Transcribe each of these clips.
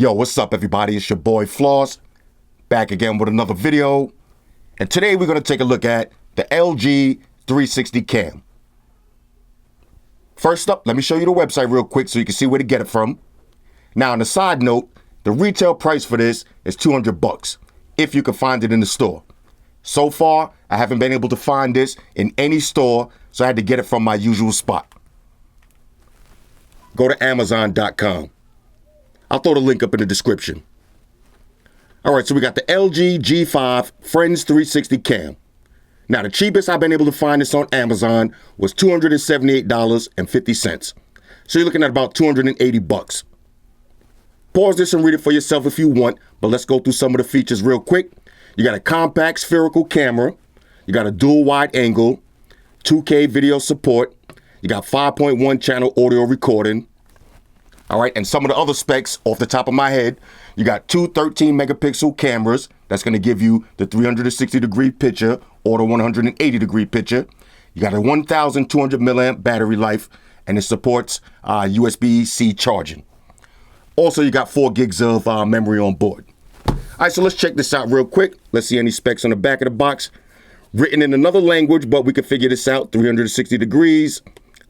Yo, what's up everybody? It's your boy Floss, back again with another video. And today we're gonna take a look at the LG 360 cam. First up, let me show you the website real quick so you can see where to get it from. Now on a side note, the retail price for this is $200 if you can find it in the store. So far, I haven't been able to find this in any store, so I had to get it from my usual spot. Go to Amazon.com. I'll throw the link up in the description. All right, so we got the LG G5 Friends 360 cam. Now, the cheapest I've been able to find this on Amazon was $278.50. So you're looking at about $280. Pause this and read it for yourself if you want, but let's go through some of the features real quick. You got a compact spherical camera. You got a dual wide angle, 2K video support. You got 5.1 channel audio recording. All right, and some of the other specs off the top of my head, you got two 13 megapixel cameras. That's gonna give you the 360 degree picture or the 180 degree picture. You got a 1,200 milliamp battery life, and it supports USB-C charging. Also, you got 4 gigs of memory on board. All right, so let's check this out real quick. Let's see any specs on the back of the box. Written in another language, but we can figure this out. 360 degrees,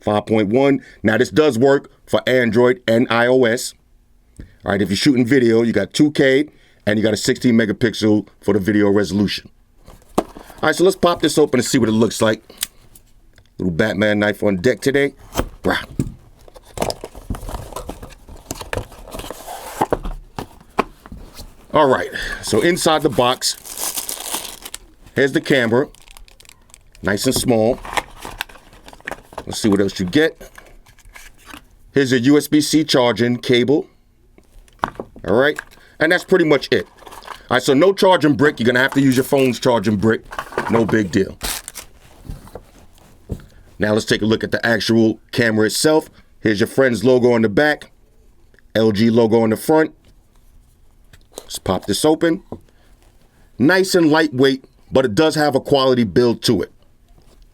5.1. Now this does work for Android and iOS. All right, if you're shooting video, you got 2K and you got a 16 megapixel for the video resolution. All right, so let's pop this open and see what it looks like. Little Batman knife on deck today. Rah. All right, so inside the box, here's the camera, nice and small. Let's see what else you get. Here's a USB-C charging cable. All right, and that's pretty much it. All right, so no charging brick. You're gonna have to use your phone's charging brick. No big deal. Now let's take a look at the actual camera itself. Here's your Friends logo on the back, LG logo on the front. Let's pop this open. Nice and lightweight, but it does have a quality build to it.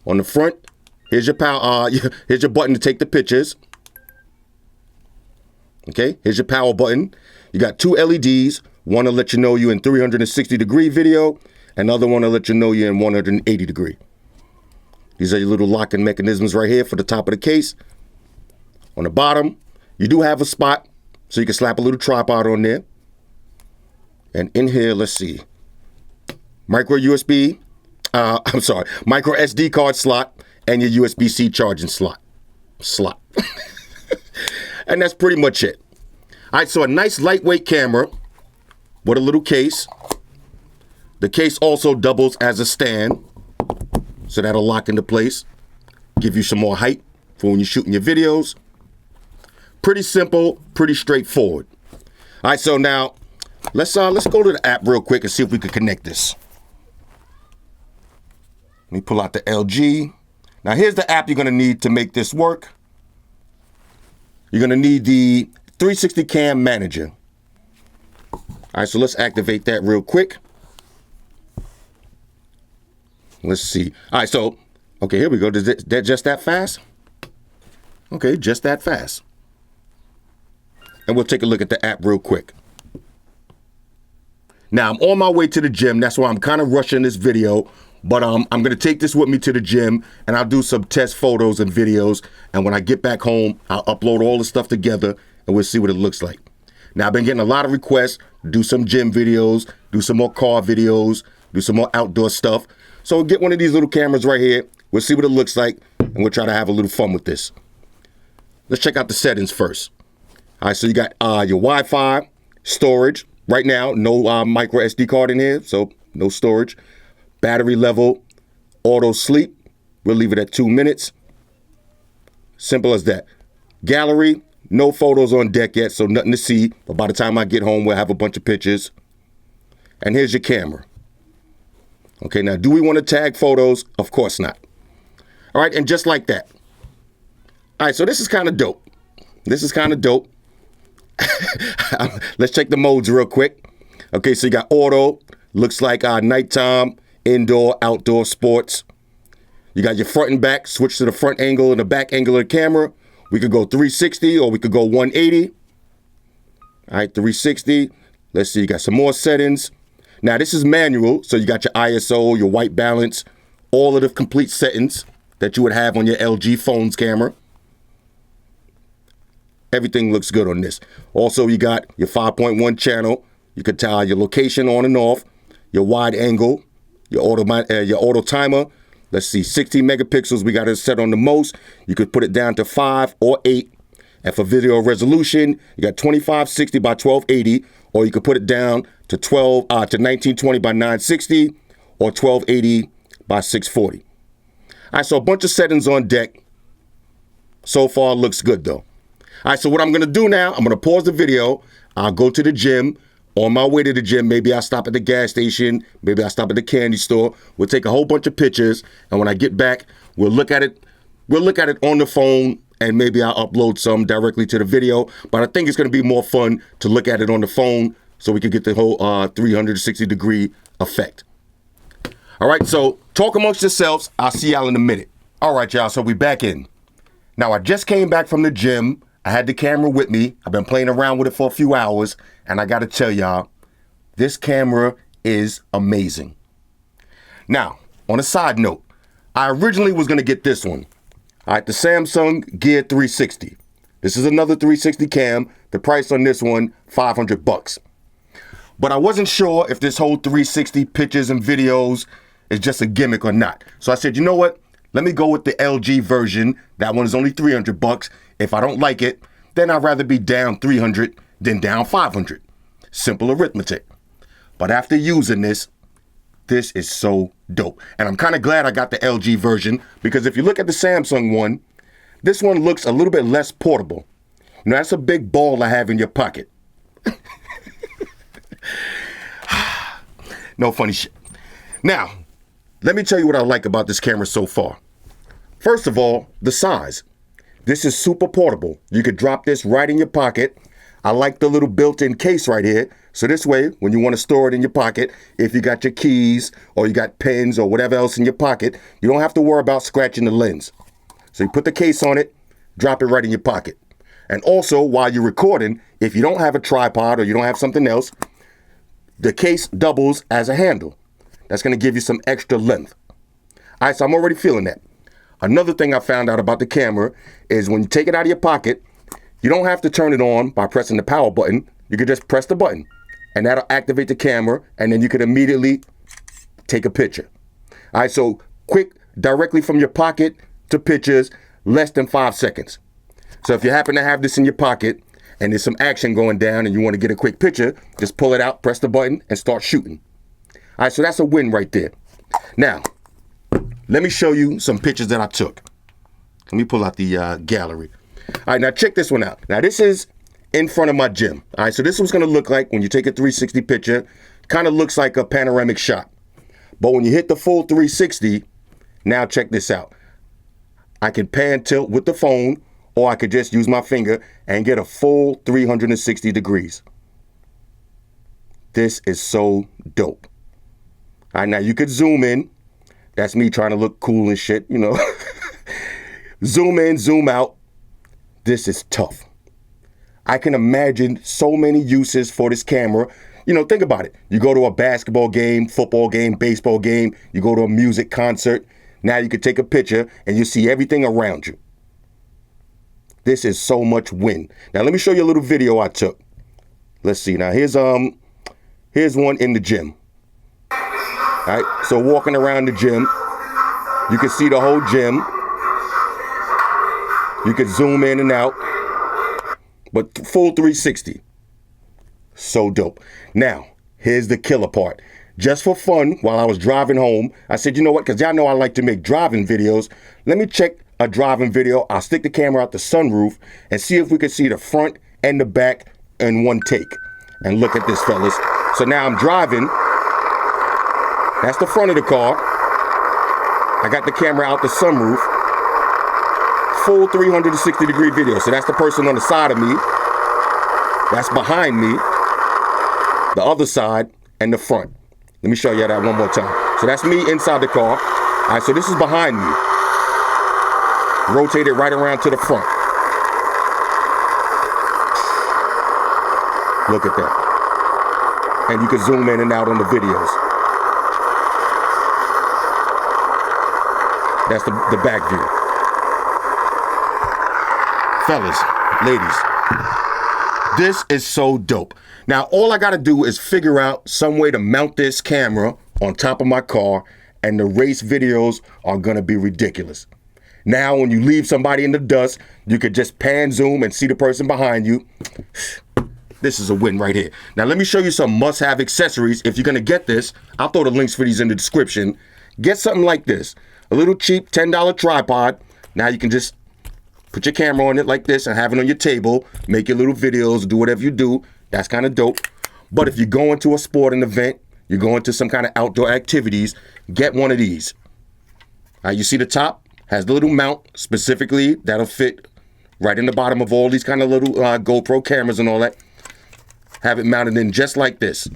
On the front, here's your power. Here's your button to take the pictures. Okay, here's your power button. You got 2 LEDs. One to let you know you're in 360 degree video, another one to let you know you're in 180 degree. These are your little locking mechanisms right here for the top of the case. On the bottom, you do have a spot, so you can slap a little tripod on there. And in here, let's see, micro SD card slot and your USB-C charging slot. And that's pretty much it. All right, so a nice lightweight camera with a little case. The case also doubles as a stand, so that'll lock into place, give you some more height for when you're shooting your videos. Pretty simple, pretty straightforward. All right, so now let's go to the app real quick and see if we can connect this. Let me pull out the LG. Now here's the app you're gonna need to make this work. You're gonna need the 360 Cam Manager. All right, so let's activate that real quick. Let's see. All right, so, okay, here we go. Is that just that fast? Okay, just that fast. And we'll take a look at the app real quick. Now, I'm on my way to the gym. That's why I'm kind of rushing this video. But I'm going to take this with me to the gym, and I'll do some test photos and videos. And when I get back home, I'll upload all the stuff together, and we'll see what it looks like. Now, I've been getting a lot of requests to do some gym videos, do some more car videos, do some more outdoor stuff. So we'll get one of these little cameras right here. We'll see what it looks like, and we'll try to have a little fun with this. Let's check out the settings first. All right, so you got your Wi-Fi, storage. Right now, no micro SD card in here, so no storage. Battery level, auto sleep. We'll leave it at 2 minutes. Simple as that. Gallery, no photos on deck yet, so nothing to see. But by the time I get home, we'll have a bunch of pictures. And here's your camera. Okay, now do we want to tag photos? Of course not. All right, and just like that. All right, so this is kind of dope. Let's check the modes real quick. Okay, so you got auto, looks like nighttime, indoor, outdoor, sports. You got your front and back, switch to the front angle and the back angle of the camera. We could go 360 or we could go 180. All right, 360. Let's see, you got some more settings. Now, this is manual, so you got your ISO, your white balance, all of the complete settings that you would have on your LG phone's camera. Everything looks good on this. Also, you got your 5.1 channel. You could tell your location on and off, your wide angle, your auto timer. Let's see, 16 megapixels. We got it set on the most. You could put it down to 5 or 8. And for video resolution, you got 2560 by 1280, or you could put it down to 1920 by 960, or 1280 by 640. All right, so a bunch of settings on deck. So far, looks good though. All right, so what I'm gonna do now, I'm gonna pause the video. I'll go to the gym. On my way to the gym, maybe I'll stop at the gas station, maybe I'll stop at the candy store. We'll take a whole bunch of pictures, and when I get back, we'll look at it. We'll look at it on the phone, and maybe I'll upload some directly to the video. But I think it's gonna be more fun to look at it on the phone so we can get the whole 360-degree effect. All right, so talk amongst yourselves. I'll see y'all in a minute. All right, y'all, so we back in. Now, I just came back from the gym. I had the camera with me. I've been playing around with it for a few hours, and I gotta tell y'all, this camera is amazing. Now, on a side note, I originally was gonna get this one. All right, the Samsung Gear 360. This is another 360 cam. The price on this one, $500. But I wasn't sure if this whole 360 pictures and videos is just a gimmick or not. So I said, you know what? Let me go with the LG version. That one is only $300. If I don't like it, then I'd rather be down $300 than down $500. Simple arithmetic. But after using this, this is so dope. And I'm kind of glad I got the LG version, because if you look at the Samsung one, this one looks a little bit less portable. You know, that's a big ball to have in your pocket. No funny shit. Now, let me tell you what I like about this camera so far. First of all, the size. This is super portable. You could drop this right in your pocket. I like the little built-in case right here. So this way, when you want to store it in your pocket, if you got your keys or you got pens or whatever else in your pocket, you don't have to worry about scratching the lens. So you put the case on it, drop it right in your pocket. And also, while you're recording, if you don't have a tripod or you don't have something else, the case doubles as a handle. That's going to give you some extra length. All right, so I'm already feeling that. Another thing I found out about the camera is when you take it out of your pocket, you don't have to turn it on by pressing the power button. You can just press the button, and that'll activate the camera, and then you can immediately take a picture. All right, so quick, directly from your pocket to pictures, less than 5 seconds. So if you happen to have this in your pocket and there's some action going down and you want to get a quick picture, just pull it out, press the button, and start shooting. All right, so that's a win right there. Now, let me show you some pictures that I took. Let me pull out the gallery. All right, now check this one out. Now, this is in front of my gym. All right, so this one's going to look like when you take a 360 picture, kind of looks like a panoramic shot. But when you hit the full 360, now check this out. I can pan tilt with the phone, or I could just use my finger and get a full 360 degrees. This is so dope. All right, now you could zoom in. That's me trying to look cool and shit, you know. Zoom in, zoom out. This is tough. I can imagine so many uses for this camera. You know, think about it. You go to a basketball game, football game, baseball game. You go to a music concert. Now you can take a picture and you see everything around you. This is so much win. Now let me show you a little video I took. Let's see. Now here's one in the gym. All right. So walking around the gym, you can see the whole gym. You can zoom in and out, but full 360. So dope. Now, here's the killer part. Just for fun, while I was driving home, I said, you know what? Because y'all know I like to make driving videos. Let me check a driving video. I'll stick the camera out the sunroof and see if we can see the front and the back in one take. And look at this, fellas. So now I'm driving. That's the front of the car. I got the camera out the sunroof. Full 360-degree video. So that's the person on the side of me. That's behind me. The other side and the front. Let me show you that one more time. So that's me inside the car. All right, so this is behind me. Rotate it right around to the front. Look at that. And you can zoom in and out on the videos. That's the back view. Fellas, ladies, this is so dope. Now, all I gotta do is figure out some way to mount this camera on top of my car, and the race videos are gonna be ridiculous. Now, when you leave somebody in the dust, you could just pan zoom and see the person behind you. This is a win right here. Now, let me show you some must-have accessories. If you're gonna get this, I'll throw the links for these in the description. Get something like this. A little cheap $10 tripod. Now you can just put your camera on it like this and have it on your table. Make your little videos, do whatever you do. That's kind of dope. But if you're going to a sporting event, you're going to some kind of outdoor activities, get one of these. You see the top has the little mount specifically that'll fit right in the bottom of all these kind of little GoPro cameras and all that. Have it mounted in just like this.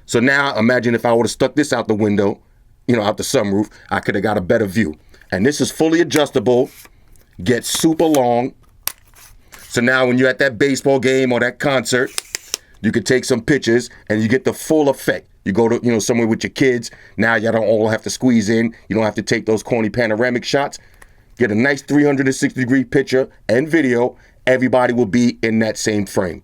So now imagine if I would have stuck this out the window, out the sunroof, I could have got a better view. And this is fully adjustable, gets super long. So now when you're at that baseball game or that concert, you can take some pictures and you get the full effect. You go to, somewhere with your kids. Now y'all don't all have to squeeze in. You don't have to take those corny panoramic shots. Get a nice 360-degree picture and video. Everybody will be in that same frame.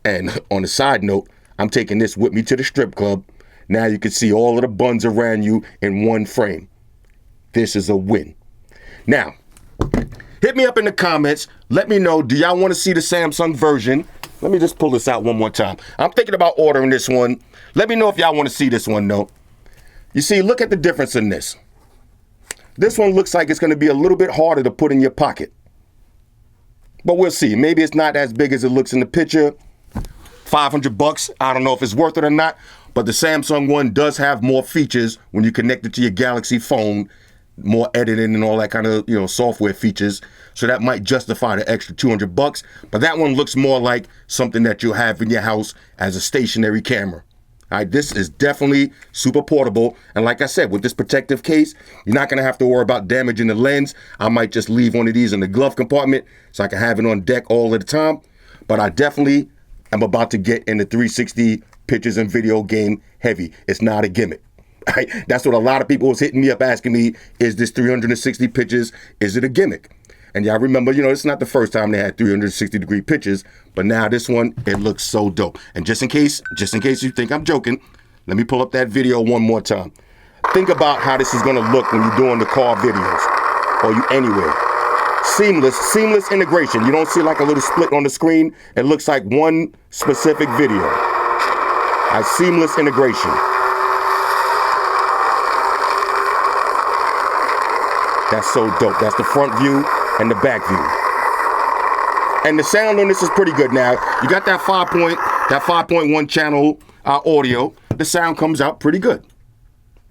And on a side note, I'm taking this with me to the strip club. Now you can see all of the buns around you in one frame. This is a win. Now, hit me up in the comments. Let me know, do y'all want to see the Samsung version? Let me just pull this out one more time. I'm thinking about ordering this one. Let me know if y'all want to see this one, though. You see, look at the difference in this. This one looks like it's going to be a little bit harder to put in your pocket. But we'll see. Maybe it's not as big as it looks in the picture. $500. I don't know if it's worth it or not. But the Samsung one does have more features when you connect it to your Galaxy phone, more editing and all that kind of, software features. So that might justify the extra $200. But that one looks more like something that you'll have in your house as a stationary camera. All right, this is definitely super portable. And like I said, with this protective case, you're not going to have to worry about damaging the lens. I might just leave one of these in the glove compartment so I can have it on deck all of the time. But I definitely am about to get in the 360 pictures and video game heavy. It's not a gimmick. Right? That's what a lot of people was hitting me up asking me, is this 360 pictures, is it a gimmick? And y'all remember, it's not the first time they had 360-degree pictures, but now this one, it looks so dope. And just in case you think I'm joking, let me pull up that video one more time. Think about how this is gonna look when you're doing the car videos or you anywhere. Seamless integration. You don't see like a little split on the screen. It looks like one specific video. Seamless integration. That's so dope. That's the front view and the back view. And the sound on this is pretty good now. You got that 5.1 channel audio. The sound comes out pretty good.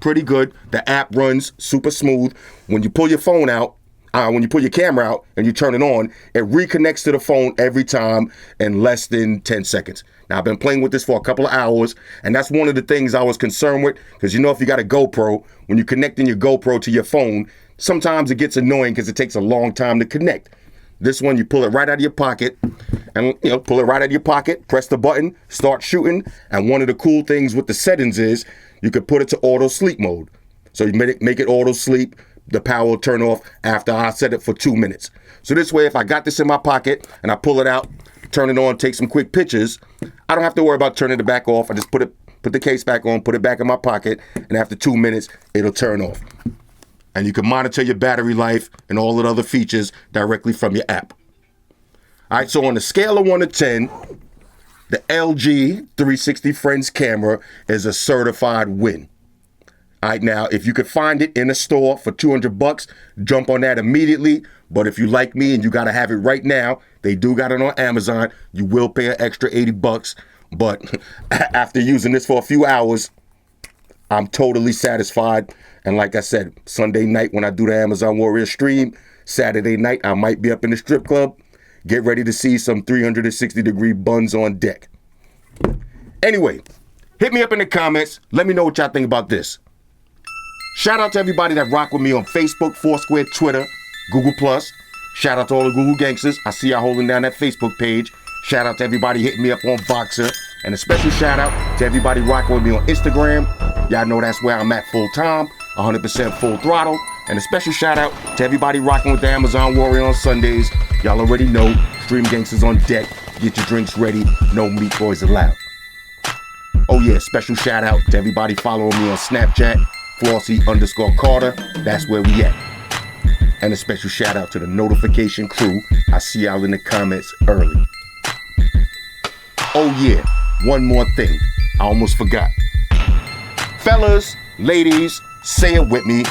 Pretty good. The app runs super smooth. When you pull your phone out, when you pull your camera out and you turn it on, it reconnects to the phone every time in less than 10 seconds. Now, I've been playing with this for a couple of hours, and that's one of the things I was concerned with, because if you got a GoPro, when you're connecting your GoPro to your phone, sometimes it gets annoying because it takes a long time to connect. This one, you pull it right out of your pocket, and pull it right out of your pocket, press the button, start shooting, and one of the cool things with the settings is you could put it to auto sleep mode. So you make it auto sleep. The power will turn off after I set it for 2 minutes. So this way, if I got this in my pocket and I pull it out, turn it on, take some quick pictures, I don't have to worry about turning it back off. I just put the case back on, put it back in my pocket, and after 2 minutes, it'll turn off. And you can monitor your battery life and all the other features directly from your app. All right, so on a scale of 1 to 10, the LG 360 Friends camera is a certified win. All right, now, if you could find it in a store for $200, jump on that immediately. But if you like me and you got to have it right now, they do got it on Amazon. You will pay an extra $80. But after using this for a few hours, I'm totally satisfied. And like I said, Sunday night when I do the Amazon Warrior stream, Saturday night, I might be up in the strip club. Get ready to see some 360-degree buns on deck. Anyway, hit me up in the comments. Let me know what y'all think about this. Shout out to everybody that rock with me on Facebook, Foursquare, Twitter, Google+. Shout out to all the Google gangsters. I see y'all holding down that Facebook page. Shout out to everybody hitting me up on Boxer. And a special shout out to everybody rocking with me on Instagram. Y'all know that's where I'm at full time, 100% full throttle. And a special shout out to everybody rocking with the Amazon Warrior on Sundays. Y'all already know, Stream Gangsters on deck. Get your drinks ready, no meat boys allowed. Oh yeah, special shout out to everybody following me on Snapchat, Flossy_Carter. That's where we at. And a special shout out to the notification crew. I see y'all in the comments early. Oh yeah, one more thing. I almost forgot. Fellas, ladies, say it with me.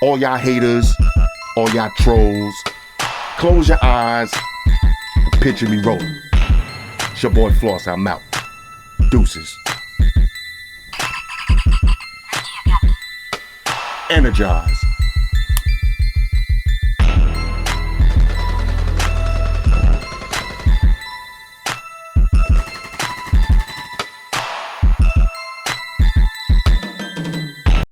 All y'all haters, all y'all trolls, close your eyes and picture me rolling. It's your boy Floss, I'm out. Deuces. Energize.